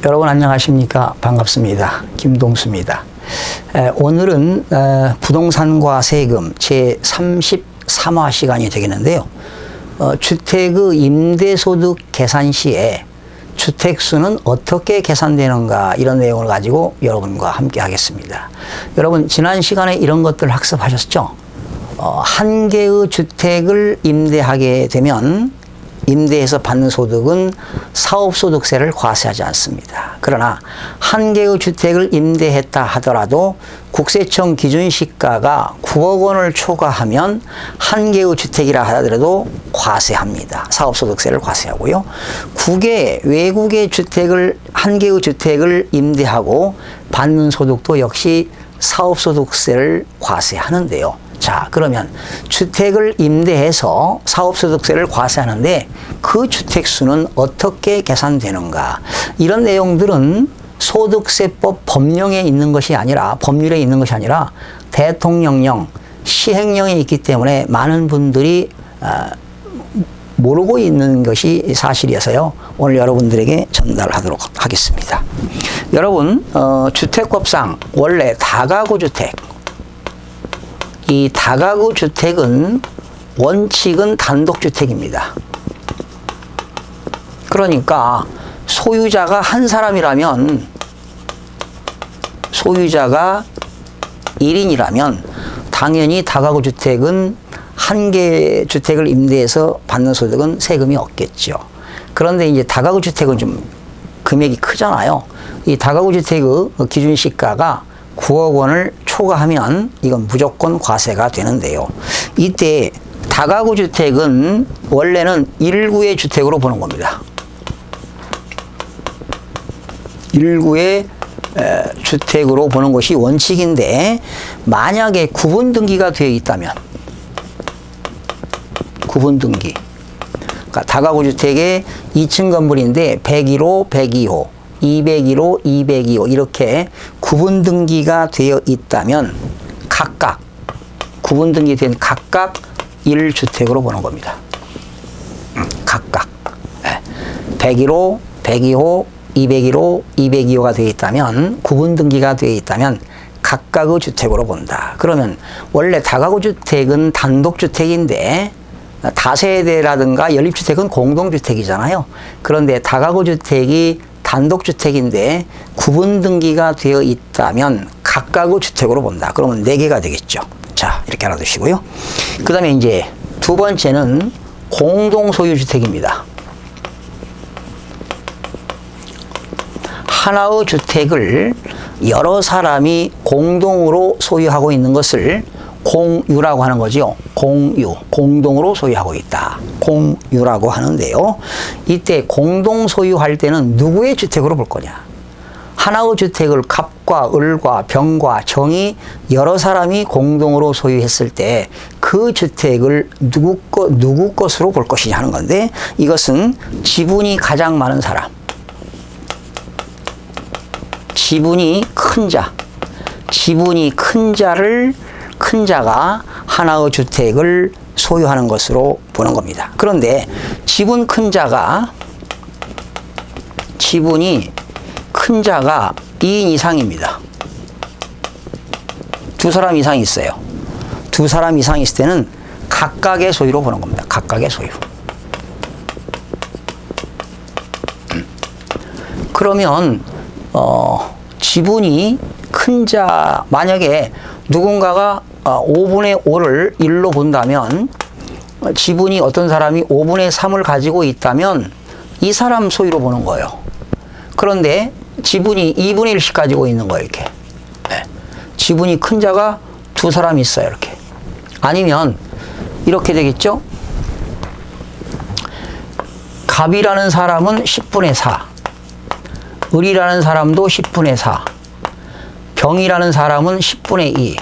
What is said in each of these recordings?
여러분 안녕하십니까? 반갑습니다. 김동수입니다. 오늘은 부동산과 세금 제33화 시간이 되겠는데요. 주택의 임대소득 계산 시에 주택수는 어떻게 계산되는가, 이런 내용을 가지고 여러분과 함께 하겠습니다. 여러분, 지난 시간에 이런 것들 학습하셨죠? 한 개의 주택을 임대하게 되면 임대해서 받는 소득은 사업소득세를 과세하지 않습니다. 그러나 한 개의 주택을 임대했다 하더라도 국세청 기준시가가 9억 원을 초과하면 한 개의 주택이라 하더라도 과세합니다. 사업소득세를 과세하고요. 외국의 주택을, 한 개의 주택을 임대하고 받는 소득도 역시 사업소득세를 과세하는데요. 자, 그러면 주택을 임대해서 사업소득세를 과세하는데 그 주택수는 어떻게 계산되는가? 이런 내용들은 소득세법 법령에 있는 것이 아니라, 법률에 있는 것이 아니라 대통령령, 시행령에 있기 때문에 많은 분들이 모르고 있는 것이 사실이어서요. 오늘 여러분들에게 전달하도록 하겠습니다. 여러분, 주택법상 원래 다가구 주택, 이 다가구 주택은 원칙은 단독주택입니다. 그러니까 소유자가 한 사람이라면, 소유자가 1인이라면 당연히 다가구 주택은 한 개 주택을 임대해서 받는 소득은 세금이 없겠죠. 그런데 이제 다가구 주택은 좀 금액이 크잖아요. 이 다가구 주택의 기준시가가 9억 원을 초과하면 이건 무조건 과세가 되는데요. 이때 다가구 주택은 원래는 1구의 주택으로 보는 겁니다. 1구의 주택으로 보는 것이 원칙인데, 만약에 구분 등기가 되어 있다면, 구분 등기, 그러니까 다가구 주택의 2층 건물인데 101호, 102호, 201호, 202호 이렇게 구분 등기가 되어 있다면 각각 구분 등기된 각각 1주택으로 보는 겁니다. 각각 101호, 102호, 201호, 202호가 되어 있다면, 구분 등기가 되어 있다면 각각의 주택으로 본다. 그러면 원래 다가구 주택은 단독주택인데 다세대라든가 연립주택은 공동주택이잖아요. 그런데 다가구 주택이 단독주택인데 구분 등기가 되어 있다면 각각의 주택으로 본다. 그러면 4개가 되겠죠. 자, 이렇게 알아두시고요. 그 다음에 이제 두 번째는 공동소유주택입니다. 하나의 주택을 여러 사람이 공동으로 소유하고 있는 것을 공유라고 하는 거죠. 공유, 공동으로 소유하고 있다. 공유라고 하는데요. 이때 공동 소유할 때는 누구의 주택으로 볼 거냐? 하나의 주택을 갑과 을과 병과 정이 여러 사람이 공동으로 소유했을 때 그 주택을 누구 것으로 볼 것이냐 하는 건데, 이것은 지분이 가장 많은 사람, 지분이 큰 자, 지분이 큰 자가 하나의 주택을 소유하는 것으로 보는 겁니다. 그런데 지분이 큰 자가 2인 이상입니다. 두 사람 이상이 있어요. 두 사람 이상이 있을 때는 각각의 소유로 보는 겁니다. 각각의 소유. 그러면 지분이 큰 자, 만약에 누군가가 5분의 5를 1로 본다면, 지분이 어떤 사람이 5분의 3을 가지고 있다면 이 사람 소유로 보는 거예요. 그런데 지분이 2분의 1씩 가지고 있는 거예요. 이렇게. 지분이 큰 자가 두 사람이 있어요. 이렇게. 아니면 이렇게 되겠죠. 갑이라는 사람은 10분의 4, 을이라는 사람도 10분의 4, 병이라는 사람은 10분의 2.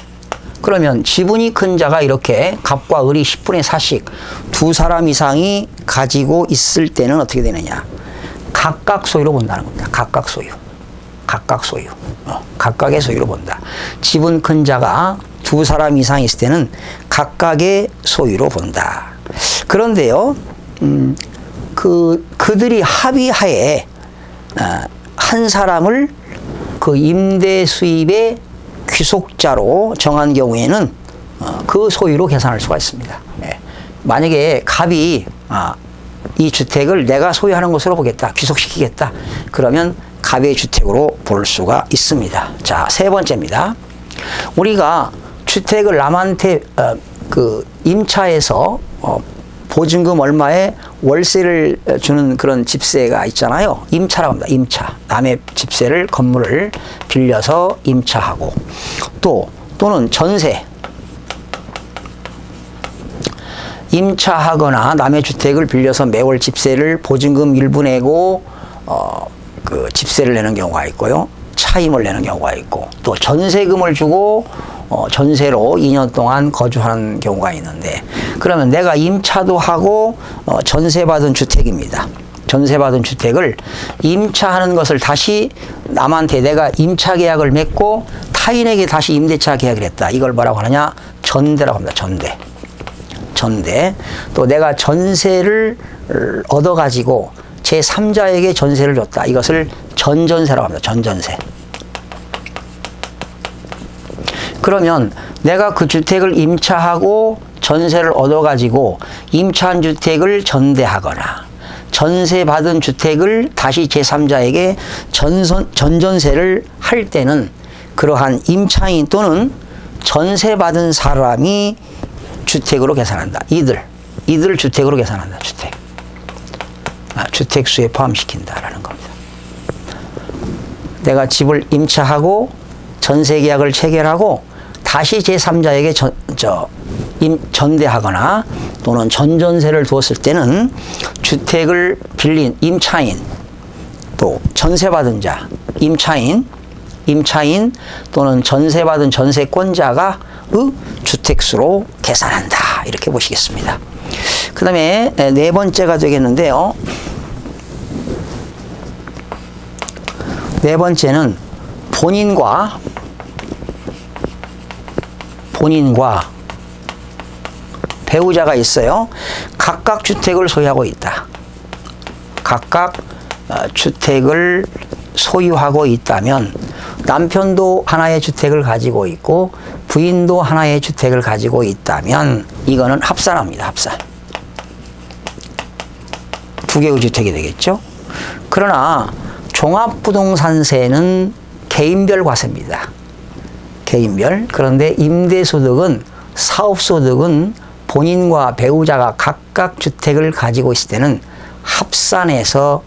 그러면 지분이 큰 자가 이렇게 갑과 을이 10분의 4씩 두 사람 이상이 가지고 있을 때는 어떻게 되느냐? 각각 소유로 본다는 겁니다. 각각 소유. 각각 소유. 각각의 소유로 본다. 지분 큰 자가 두 사람 이상 있을 때는 각각의 소유로 본다. 그런데요, 그들이 합의하에 한 사람을 그 임대 수입의 귀속자로 정한 경우에는 그 소유로 계산할 수가 있습니다. 예. 만약에 갑이 이 주택을 내가 소유하는 것으로 보겠다, 귀속시키겠다, 그러면 갑의 주택으로 볼 수가 있습니다. 자, 세 번째입니다. 우리가 주택을 남한테 임차해서 보증금 얼마에 월세를 주는 그런 집세가 있잖아요. 임차라고 합니다. 임차. 남의 집세를, 건물을 빌려서 임차하고, 또는 전세. 임차하거나 남의 주택을 빌려서 매월 집세를 보증금 일부 내고 그 집세를 내는 경우가 있고요. 차임을 내는 경우가 있고, 또 전세금을 주고 전세로 2년 동안 거주하는 경우가 있는데, 그러면 내가 임차도 하고 전세받은 주택입니다. 전세받은 주택을 임차하는 것을 다시 남한테 내가 임차 계약을 맺고 타인에게 다시 임대차 계약을 했다. 이걸 뭐라고 하느냐? 전대라고 합니다. 전대. 또 내가 전세를 얻어가지고 제3자에게 전세를 줬다. 이것을 전전세라고 합니다. 전전세. 그러면 내가 그 주택을 임차하고 전세를 얻어가지고 임차한 주택을 전대하거나 전세받은 주택을 다시 제3자에게 전전세를 할 때는 그러한 임차인 또는 전세받은 사람이 주택으로 계산한다. 이들을 주택으로 계산한다. 주택수에 포함시킨다라는 겁니다. 내가 집을 임차하고 전세 계약을 체결하고 다시 제3자에게 전대하거나 또는 전전세를 두었을 때는 주택을 빌린 임차인, 또 전세받은 자, 임차인 또는 전세받은 전세권자가 주택수로 계산한다. 이렇게 보시겠습니다. 그 다음에 네 번째가 되겠는데요. 네 번째는 본인과 배우자가 있어요. 각각 주택을 소유하고 있다. 각각 주택을 소유하고 있다면 남편도 하나의 주택을 가지고 있고 부인도 하나의 주택을 가지고 있다면 이거는 합산합니다. 합산. 두 개의 주택이 되겠죠. 그러나 종합부동산세는 개인별 과세입니다. 개인별. 그런데 임대소득은, 사업소득은 본인과 배우자가 각각 주택을 가지고 있을 때는 합산해서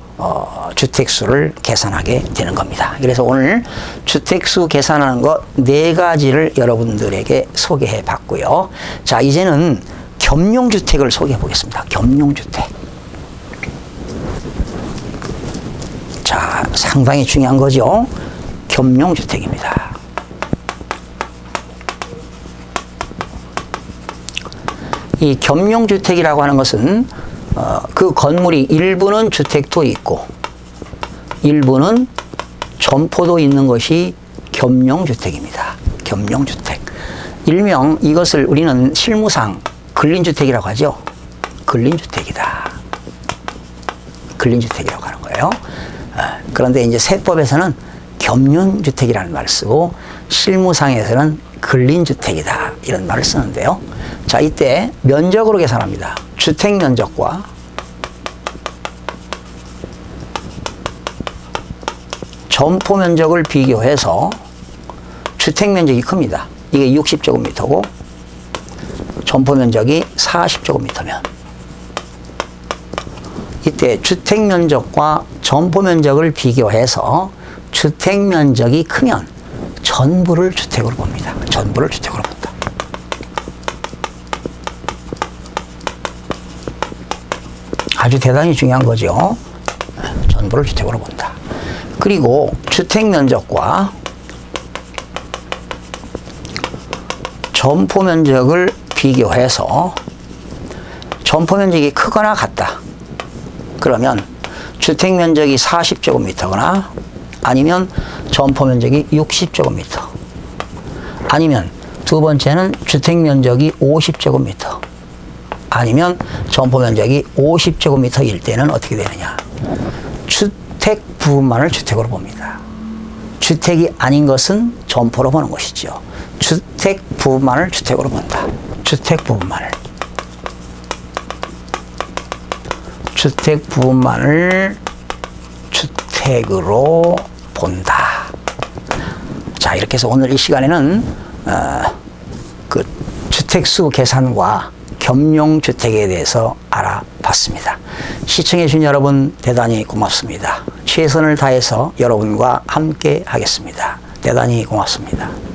주택수를 계산하게 되는 겁니다. 그래서 오늘 주택수 계산하는 것 4가지를 여러분들에게 소개해 봤고요. 자, 이제는 겸용주택을 소개해 보겠습니다. 겸용주택. 자, 상당히 중요한 거죠. 겸용주택입니다. 이 겸용주택이라고 하는 것은 그 건물이 일부는 주택도 있고 일부는 점포도 있는 것이 겸용주택입니다. 겸용주택. 일명 이것을 우리는 실무상 근린주택이라고 하죠. 근린주택이다. 근린주택이라고 하는 거예요. 그런데 이제 세법에서는 겸용주택이라는 말을 쓰고 실무상에서는 근린주택이다. 이런 말을 쓰는데요. 자, 이때 면적으로 계산합니다. 주택 면적과 점포 면적을 비교해서 주택 면적이 큽니다. 이게 60제곱미터고 점포 면적이 40제곱미터면 이때 주택 면적과 점포 면적을 비교해서 주택 면적이 크면 전부를 주택으로 봅니다. 전부를 주택으로 본다. 아주 대단히 중요한 거죠. 전부를 주택으로 본다. 그리고 주택 면적과 점포 면적을 비교해서 점포 면적이 크거나 같다. 그러면 주택 면적이 40제곱미터거나 아니면 점포 면적이 60제곱미터 아니면 두 번째는 주택 면적이 50제곱미터 아니면 점포 면적이 50제곱미터일 때는 어떻게 되느냐. 주택 부분만을 주택으로 봅니다. 주택이 아닌 것은 점포로 보는 것이죠. 주택 부분만을 주택으로 본다. 주택 부분만을. 주택 부분만을 주택으로 본다. 자, 이렇게 해서 오늘 이 시간에는 그 주택수 계산과 겸용주택에 대해서 알아봤습니다. 시청해 주신 여러분 대단히 고맙습니다. 최선을 다해서 여러분과 함께 하겠습니다. 대단히 고맙습니다.